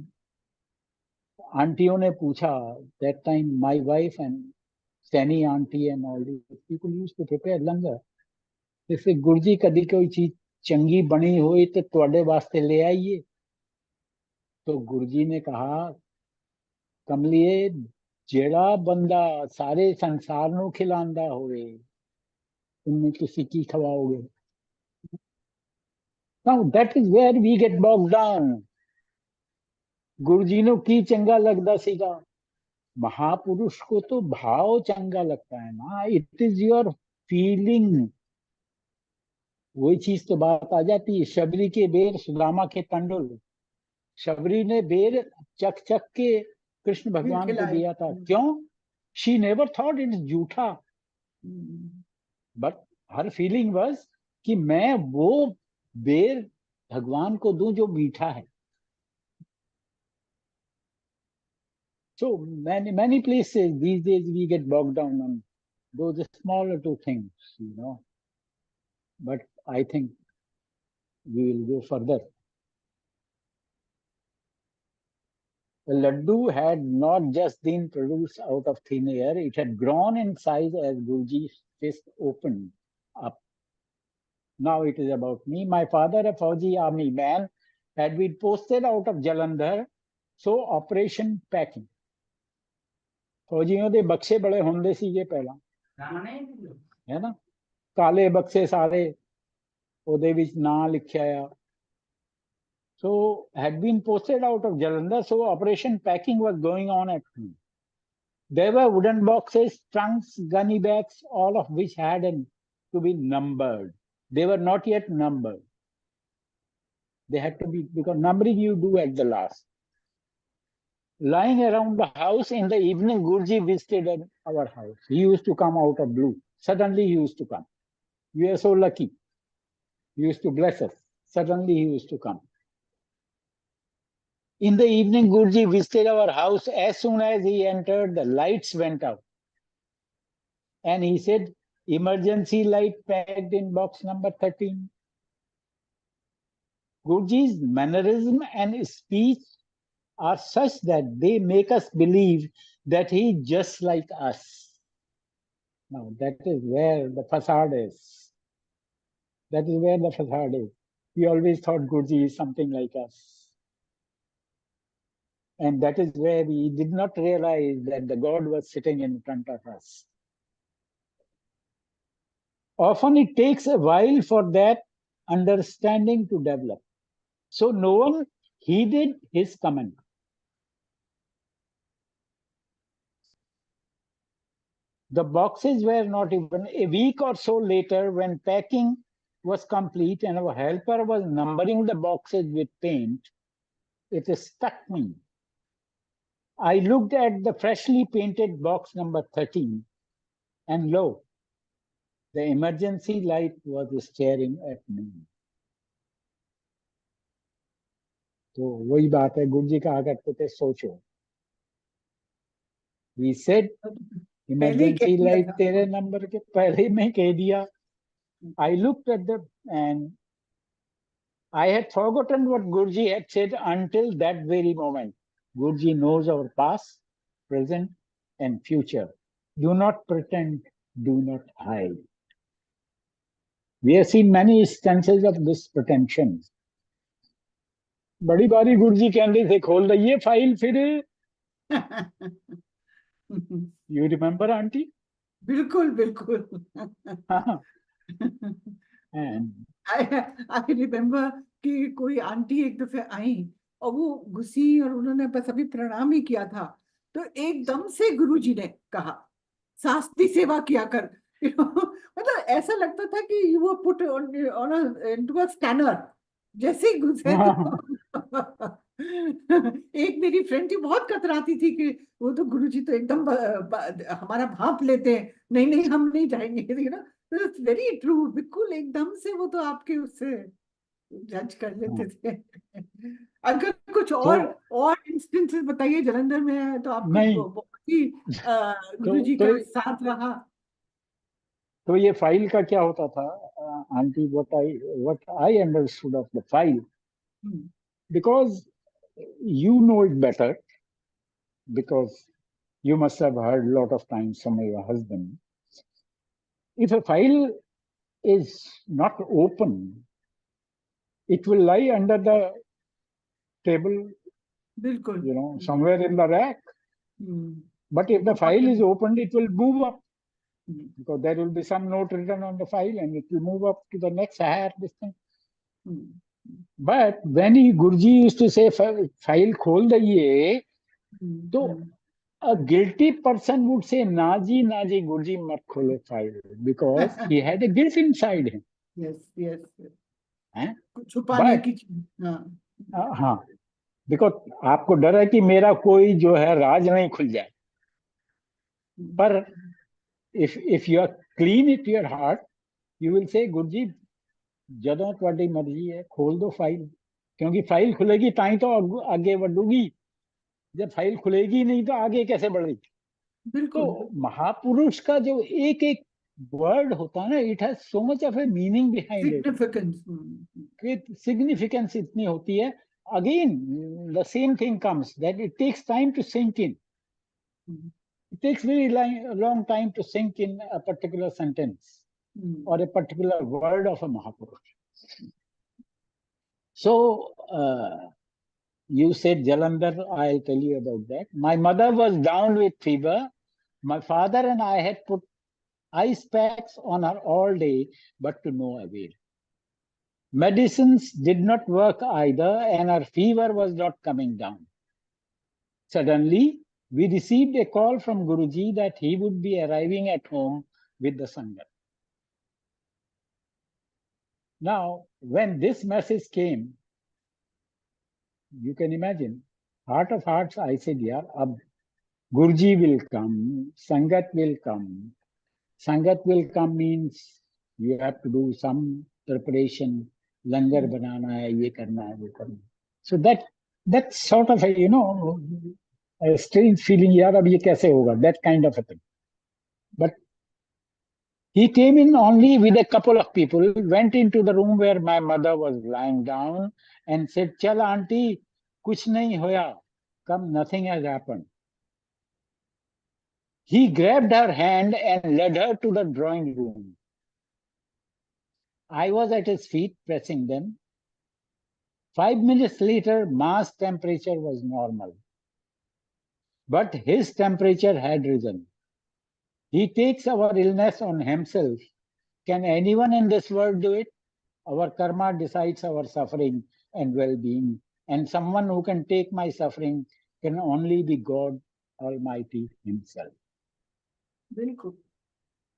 आंटियों ने पूछा, that time my wife and Sani auntie and all these people used to prepare langar. जैसे गुरुजी कदी कोई चीज चंगी बनी हुई तो ਤੁਹਾਡੇ वास्ते ले आइए. तो गुरुजी ने कहा, कमलिए ਜਿਹੜਾ ਬੰਦਾ ਸਾਰੇ ਸੰਸਾਰ ਨੂੰ ਖਿਲਾਉਂਦਾ ਹੋਵੇ, ਉਹਨੂੰ ਤੁਸੀਂ ਕੀ ਖਵਾਓਗੇ? Now that is where we get bogged down. गुरुजी ਨੂੰ ਕੀ ਚੰਗਾ ਲੱਗਦਾ ਸੀਗਾ? महापुरुष को तो भाव चंगा लगता है ना. It is your feeling. वही चीज तो बात आ जाती है. शबरी के बेर, सुदामा के तंडुल. शबरी ने बेर चक चक के कृष्ण भगवान को दिया था. क्यों? She never thought it is जूठा, बट हर फीलिंग वाज कि मैं वो बेर भगवान को दूं जो मीठा है. So many places these days we get bogged down on those smaller two things, you know. But I think we will go further. The laddu had not just been produced out of thin air, it had grown in size as Guruji's fist opened up. Now it is about me. My father, a Fauji army man, had been posted out of Jalandhar, so Operation Packing. फौजियों ਦੇ बक्से बड़े ਹੁੰਦੇ ਸੀਗੇ ਪਹਿਲਾਂ, ਹੈ ਨਾ? ਕਾਲੇ ਬਕਸੇ ਸਾਰੇ, ਉਹਦੇ ਵਿੱਚ ਨਾਂ ਲਿਖਿਆ ਆ. So had been posted out of Jalandhar, so operation packing was going on at home. There were wooden boxes, trunks, gunny bags, all of which had to be numbered. They were not yet numbered. They had to be, because numbering you do at the last. Lying around the house in the evening, Guruji visited our house. He used to come out of blue. Suddenly he used to come. We are so lucky. He used to bless us. Suddenly he used to come. In the evening, Guruji visited our house. As soon as he entered, the lights went out. And he said, emergency light packed in box number 13. Guruji's mannerism and speech are such that they make us believe that he is just like us. Now, that is where the facade is. That is where the facade is. We always thought Guruji is something like us. And that is where we did not realize that the God was sitting in front of us. Often it takes a while for that understanding to develop. So no one heeded his comment. The boxes were not even. A week or so later, when packing was complete and our helper was numbering the boxes with paint, it struck me. I looked at the freshly painted box number 13, and lo, the emergency light was staring at me. तो वही बात है, गुरुजी कहा करते थे, सोचो. We said, emergency light तेरे number के पहले में कह दिया. I looked at and I had forgotten what Guruji had said until that very moment. Guruji knows our past, present, and future. Do not pretend, do not hide. We have seen many instances of this pretension. बड़ी बारी गुरुजी कहते थे, खोल रही file फिर. You remember, Aunty? बिल्कुल बिल्कुल. And I remember कि कोई आंटी एक दफे आई और वो घुसी और उन्होंने बस अभी प्रणाम ही किया था, तो एकदम से गुरुजी ने कहा, शास्त्री सेवा किया कर. मतलब ऐसा लगता था कि you were put on into a scanner. जैसे ही घुसे तो एक मेरी फ्रेंड थी, बहुत कतराती थी कि वो तो गुरुजी तो एकदम हमारा भाप लेते हैं, नहीं नहीं हम नहीं जाएंगे, you know. It's very true. बिल्कुल एकदम से वो तो आपके उससे जज कर लेते थे. अगर कुछ और इंस्टेंसेस बताइए जलंधर में, तो आपको बहुत ही गुरुजी का साथ रहा. तो ये फाइल का क्या होता था, aunty, what I understood of the file, because you know it better, because you must have heard a lot of times from your husband. If a file is not open, it will lie under the table, you know, somewhere in the rack. But if the file is opened, it will move up, because there will be some note written on the file and it will move up to the next higher distance. But when Guruji used to say, file khol daiye, so a guilty person would say, Naji, Guruji, mat kholo file, because he had a guilt inside him. Yes, yes. But, हाँ, because आपको डर है कि मेरा कोई जो है राज नहीं खुल जाए. पर if you are clean at your heart, you will say, Guruji, ਜਦੋਂ ਤੁਹਾਡੀ ਮਰਜ਼ੀ है, खोल दो फाइल, क्योंकि फाइल खुलेगी ताई तो आगे बढ़ूगी. जब फाइल खुलेगी नहीं तो आगे कैसे बढ़ेगी. तो महापुरुष का जो एक एक वर्ड होता है ना, it has so much of a meaning behind it. Significance इतनी होती है. Again the same thing comes, that it takes time to sink in. It takes very long time to sink in a particular sentence or a particular word of a Mahapurush. So, you said Jalandhar, I'll tell you about that. My mother was down with fever. My father and I had put ice packs on her all day, but to no avail. Medicines did not work either, and her fever was not coming down. Suddenly, we received a call from Guruji that he would be arriving at home with the Sangat. Now, when this message came, you can imagine, heart of hearts, I said, yeah, ab Guruji will come, Sangat will come. Sangat will come means you have to do some preparation, langar banana hai, ye karna hai, wo karna. So that sort of a, a strange feeling, yaar, ab ye kaise hoga, that kind of a thing. But he came in only with a couple of people, went into the room where my mother was lying down and said, Chal auntie, kuch nahi hoya. Come, nothing has happened. He grabbed her hand and led her to the drawing room. I was at his feet pressing them. 5 minutes later, ma's temperature was normal. But his temperature had risen. He takes our illness on himself. Can anyone in this world do it? Our karma decides our suffering and well-being. And someone who can take my suffering can only be God Almighty himself. Very good.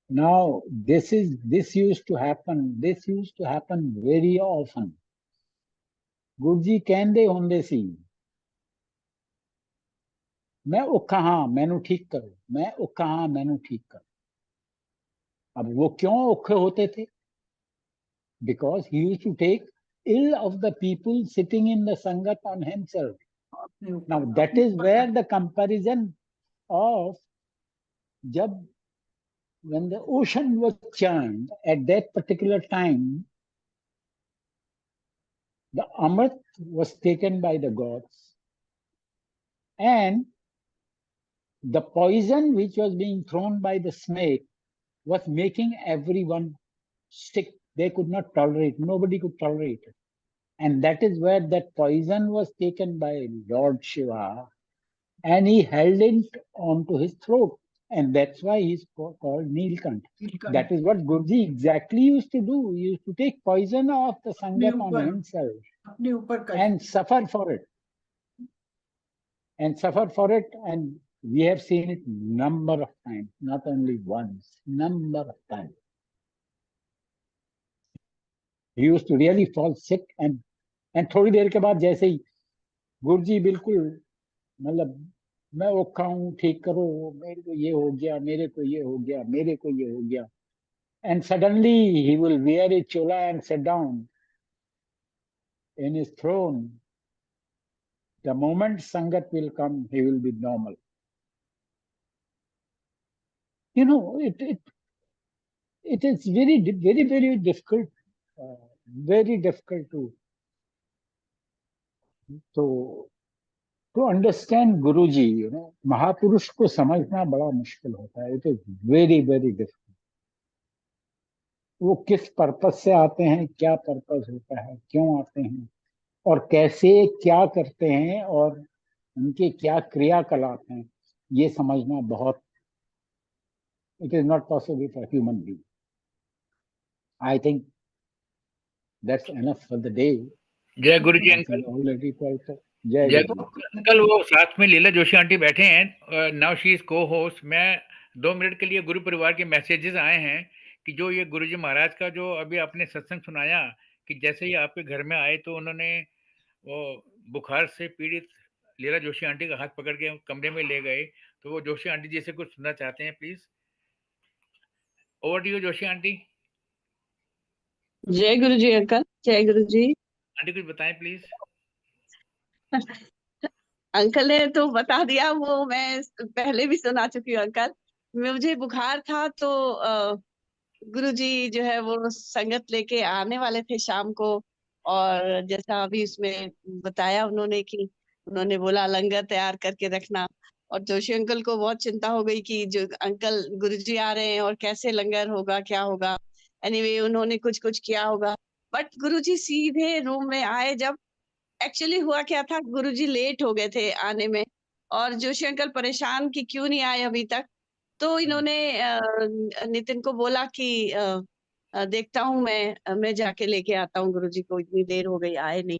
Now, this used to happen. This used to happen very often. Guruji कहंदे होंदे सी मैं औखा हां मैनू ठीक करो मैं औखा हां मैनू ठीक करो अब वो क्यों औखे होते थे because he used to take ill of the people sitting in the sangat on himself. Now that is where the comparison of jab when the ocean was churned at that particular time, the amrit was taken by the gods, and the poison which was being thrown by the snake was making everyone sick. They could not tolerate. Nobody could tolerate it. And that is where that poison was taken by Lord Shiva, and he held it onto his throat. And that's why he's called Neelkant. That is what Guruji exactly used to do. He used to take poison of the Sangat on himself and suffer for it. And suffer for it, and we have seen it number of times, not only once, number of times. He used to really fall sick, and थोड़ी देर के बाद जैसे ही गुरुजी बिल्कुल मतलब मैं औखा हूं ठीक करो मेरे को ये हो गया मेरे को ये हो गया मेरे को ये हो गया and suddenly he will wear a chola and sit down in his throne. The moment Sangat will come, he will be normal. You know, it is very difficult, very difficult to understand Guruji. You know, महापुरुष को समझना बड़ा मुश्किल होता है. It is very difficult. वो किस purpose से आते हैं, क्या पर्पस होता है, क्यों आते हैं और कैसे क्या करते हैं और उनके क्या क्रियाकलाप हैं, ये समझना बहुत it is not possible for human being. I think that's enough for the day. जय गुरुजी अंकल. Already quite जय अंकल. वो साथ में लीला जोशी आंटी बैठे हैं. नाउ शी इज को होस्ट. मैं 2 मिनट के लिए गुरु परिवार के मैसेजेस आए हैं कि जो ये गुरुजी महाराज का जो अभी आपने सत्संग सुनाया कि जैसे ही आपके घर में आए तो उन्होंने वो बुखार से पीड़ित लीला जोशी आंटी का हाथ पकड़ के कमरे में ले गए. तो वो जोशी आंटी जी से कुछ सुनना चाहते हैं. Please over to you Joshi aunty. जय गुरुजी अंकल. जय गुरुजी. आंटी कुछ बताएं प्लीज. अंकल ने तो बता दिया, वो मैं पहले भी सुना चुकी हूँ अंकल. मुझे बुखार था तो गुरुजी जो है वो संगत लेके आने वाले थे शाम को, और जैसा अभी उसमें बताया उन्होंने कि उन्होंने बोला लंगर तैयार करके रखना, और जोशी अंकल को बहुत चिंता हो गई कि जो अंकल गुरुजी आ रहे हैं और कैसे लंगर होगा क्या होगा. एनीवे उन्होंने कुछ किया होगा, बट गुरुजी सीधे रूम में आए. जब एक्चुअली हुआ क्या था, गुरुजी लेट हो गए थे आने में, और जोशी अंकल परेशान कि क्यों नहीं आए अभी तक. तो इन्होंने नितिन को बोला कि देखता हूँ मैं जाके लेके आता हूँ गुरुजी को, इतनी देर हो गई आए नहीं।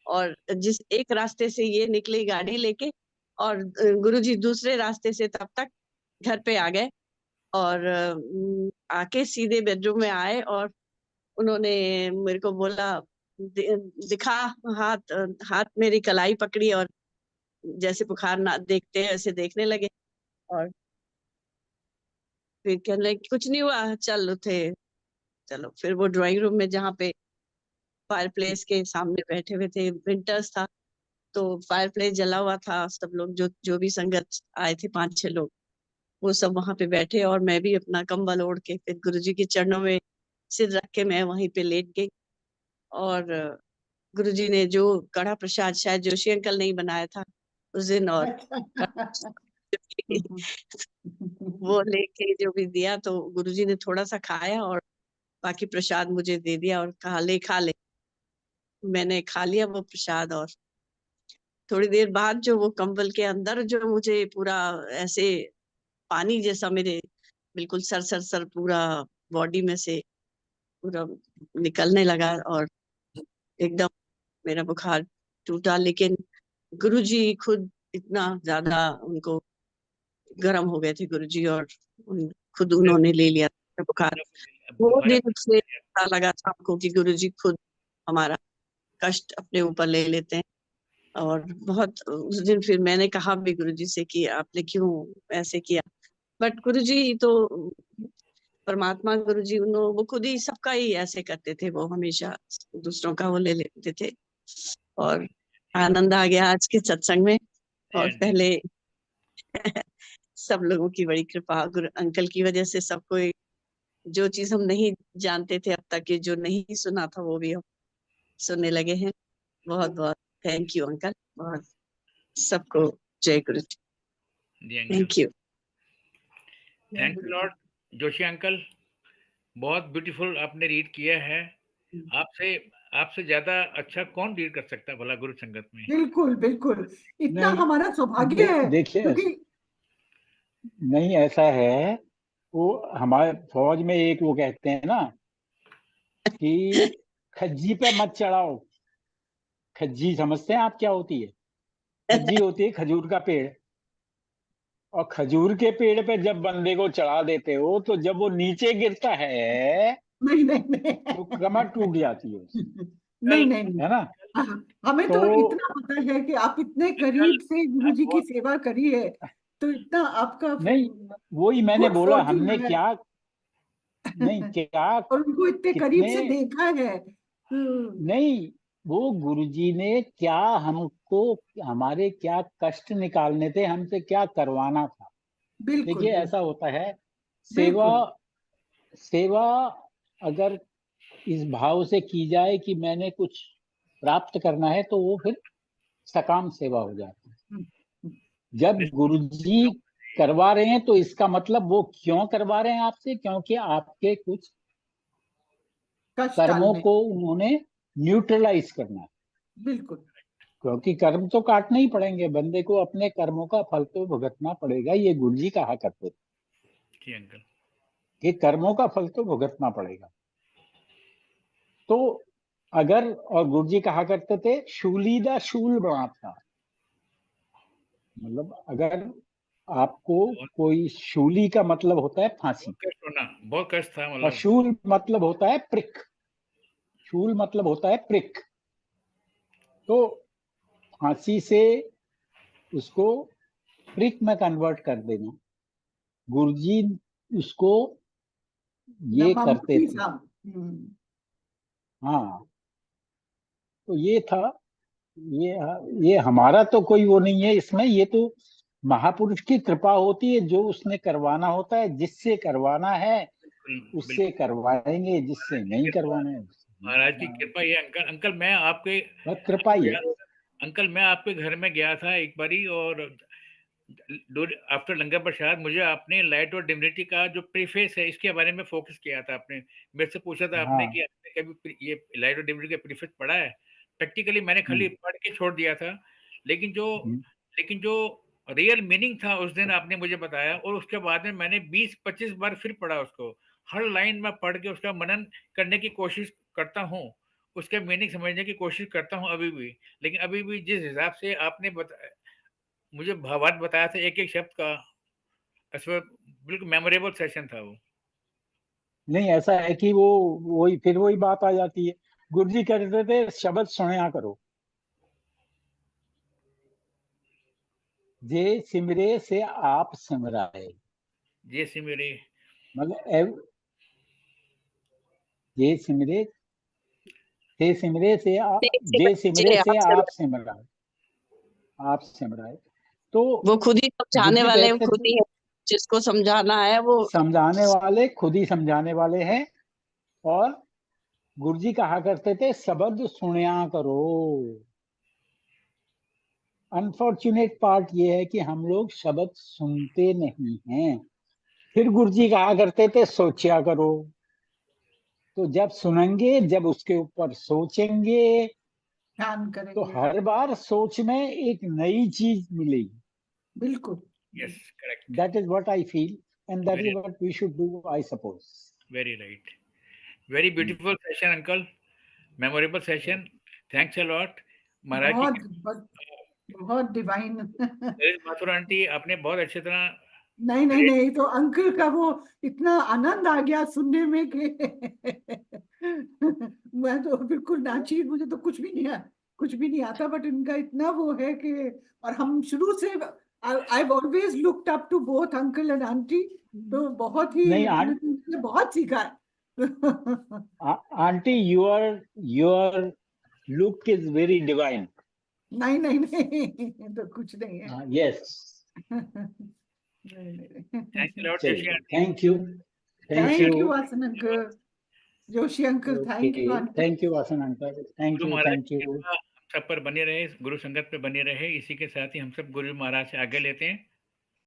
और जिस एक रास्ते से ये निकली गाड़ी लेके, और गुरुजी दूसरे रास्ते से तब तक घर पे आ गए। और आके सीधे बेडरूम में आए और उन्होंने मेरे को बोला, दिखा हाथ, हाथ मेरी कलाई पकड़ी और जैसे बुखार ना देखते हैं ऐसे देखने लगे। और फिर कहने लगे कुछ नहीं हुआ, चल उठे चलो। फिर वो ड्राइंग रूम में जहाँ पे फायर प्लेस के सामने बैठे हुए थे, विंटर्स था तो फायर प्लेस जला हुआ था, सब लोग जो भी संगत आए थे 5-6 लोग, वो सब वहां पे बैठे। और मैं भी अपना कंबल ओढ़ के फिर गुरुजी के चरणों में सिर रख के मैं वहीं पे लेट गई। और गुरुजी ने जो कड़ा प्रसाद शायद जोशी अंकल ने ही बनाया था उस दिन, और वो लेके जो भी दिया तो गुरुजी ने थोड़ा सा खाया और बाकी प्रसाद मुझे दे दिया और कहा ले खा ले। मैंने खा लिया वो प्रसाद। और थोड़ी देर बाद जो वो कंबल के अंदर जो मुझे पूरा ऐसे पानी जैसा मेरे बिल्कुल सर सर सर पूरा बॉडी में से पूरा निकलने लगा और एकदम मेरा बुखार टूटा। लेकिन गुरुजी खुद इतना ज्यादा उनको गर्म हो गए थे गुरुजी, और खुद उन्होंने ले लिया था बुखार। वो दिन से पता लगा था हमको कि गुरुजी खुद हमारा कष्ट अपने ऊपर ले लेते हैं। और बहुत उस दिन फिर मैंने कहा भी गुरुजी से कि आपने क्यों ऐसे किया, बट गुरुजी तो परमात्मा गुरुजी उन्होंने वो खुद ही सबका ही ऐसे करते थे, वो हमेशा दूसरों का वो ले लेते थे। और आनंद आ गया आज के सत्संग में। और पहले सब लोगों की बड़ी कृपा, गुरु अंकल की वजह से सबको जो चीज हम नहीं जानते थे अब तक, ये जो नहीं सुना था वो भी हम सुनने लगे हैं। बहुत बहुत थैंक यू अंकल, बहुत सबको जय गुरु जी। Thank you. Thank you lord Joshi uncle, बहुत ब्यूटीफुल आपने रीड किया है। आपसे आपसे ज्यादा अच्छा कौन रीड कर सकता है भला गुरु संगत में? बिल्कुल बिल्कुल, इतना नहीं, हमारा सौभाग्य है देखिए क्योंकि नहीं ऐसा है, वो हमारे फौज में एक वो कहते हैं ना कि खज्जी पे मत चढ़ाओ। खज्जी समझते हैं आप क्या होती है? खज्जी होती है खजूर का पेड़, और खजूर के पेड़ पे जब बंदे को चढ़ा देते हो तो जब वो नीचे गिरता है नहीं नहीं नहीं तो कमर टूट जाती है उसकी, नहीं नहीं नहीं। है ना? हमें तो तो इतना पता है कि आप इतने करीब से गुरु जी की सेवा करी है, तो इतना आपका नहीं, वही मैंने गुड बोला फॉर्च्यून हमने है क्या, नहीं क्या, और उनको इतने करीब कितने, से देखा है। नहीं, वो गुरुजी ने क्या हमको, हमारे क्या कष्ट निकालने थे, हमसे क्या करवाना था। बिल्कुल देखिए ऐसा बिल्कुल होता है, सेवा, बिल्कुल सेवा अगर इस भाव से की जाए कि मैंने कुछ प्राप्त करना है तो वो फिर सकाम सेवा हो जाती है। जब गुरुजी करवा रहे हैं तो इसका मतलब वो क्यों करवा रहे हैं आपसे, क्योंकि आपके कुछ कष्ट काल कर्मों में। को उन्होंने न्यूट्रलाइज करना है। बिल्कुल क्योंकि कर्म तो काटने ही पड़ेंगे, बंदे को अपने कर्मों का फल तो भुगतना पड़ेगा, ये गुरुजी कहा करते थे जी अंकल। कि कर्मों का फल तो भुगतना पड़ेगा। तो अगर, और गुरुजी कहा करते थे शूलीदा शूल बनाता, मतलब अगर आपको कोई, शूली का मतलब होता है फांसी, कष्ट होना, बहुत कष्ट था और मतलब। शूल मतलब होता है प्रिक, शूल मतलब होता है प्रिक। तो फांसी से उसको प्रिक में कन्वर्ट कर देना, गुरुजी उसको ये करते नममुखी थे। साहब। हाँ, तो ये था, ये ये हमारा तो कोई वो नहीं है इसमें, ये तो महापुरुष की कृपा होती है, जो उसने करवाना होता है, जिससे करवाना है उससे करवाएंगे, जिससे नहीं करवाना है उससे नहीं महाराज की करवाना कृपा ही है अंकल। अंकल मैं आपके है। बस कृपा ही है। अंकल मैं आपके घर में गया था एक बारी, और आफ्टर लंगर प्रसाद मुझे आपने लाइट और डिविनिटी का जो प्रीफेस है इसके बारे में फोकस किया था। आपने मेरे से पूछा था आपने कि हाँ, आपने कभी ये लाइट और डिविनिटी का प्रीफेस पढ़ा है? प्रैक्टिकली मैंने खाली हम्म, पढ़ के छोड़ दिया था, लेकिन जो हम्म, लेकिन जो रियल मीनिंग था उस दिन आपने मुझे बताया, और उसके बाद में मैंने 20-25 बार फिर पढ़ा उसको। हर लाइन में पढ़ के उसका मनन करने की कोशिश करता हूँ, उसके मीनिंग समझने की कोशिश करता हूँ अभी भी। लेकिन अभी भी जिस हिसाब से आपने मुझे भावार्थ बताया था एक-एक शब्द का, इसमें बिल्कुल मेमोरेबल सेशन था वो। नहीं, ऐसा है कि वो वही बात आ जाती है। गुरुजी कहते थे शब्द सुनया करो, जे सिमरे से आप सिमराए। जे सिमरे मतलब जे सिमरे से सिमरे से जे सिमरे से आप सिमराए, आप सिमराए। तो वो खुद ही समझाने गुरुजी वाले, वो कहते खुद थे ही है, जिसको समझाना है वो। समझाने वाले खुद ही समझाने वाले हैं। और गुरुजी कहा करते थे शब्द सुनया करो। अनफॉर्चुनेट पार्ट ये है कि हम लोग शब्द सुनते नहीं हैं। फिर गुरुजी कहा करते थे सोचा करो। तो जब सुनेंगे, जब उसके ऊपर सोचेंगे, ध्यान तो करेंगे। हर बार सोच में एक नई चीज मिलेगी। बिल्कुल। Yes, correct, That is what I feel, and that very is what we should do, I suppose. Very right, very beautiful session uncle, memorable session, thanks a lot. महाराज की बहुत बहुत डिवाइन। माथुर आंटी आपने बहुत अच्छी तरह नहीं नहीं नहीं, तो अंकल का वो इतना आनंद आ गया सुनने में कि मैं तो बिल्कुल नाची, मुझे तो कुछ भी नहीं कुछ भी नहीं आता, बट इनका इतना वो है कि, और हम शुरू से I always looked up to both uncle and aunty, तो बहुत ही नहीं हमने तो उनसे बहुत सीखा है। aunty, your look is very divine. नहीं नहीं नहीं, तो कुछ नहीं है। Yes. नहीं नहीं। थैंक्स अ लॉट जोशी चलिए, aunty. thank you. Thank thank you you. Vasan uncle, Joshi uncle, thank you Okay. Aunty. Thank you, Vasan uncle. Thank Guru you. Maharaj Thank की you. कृपा हम सब पर बनी रहे, गुरु संगत पे बनी रहे। इसी के साथ ही हम सब गुरु महाराज से आगे लेते हैं।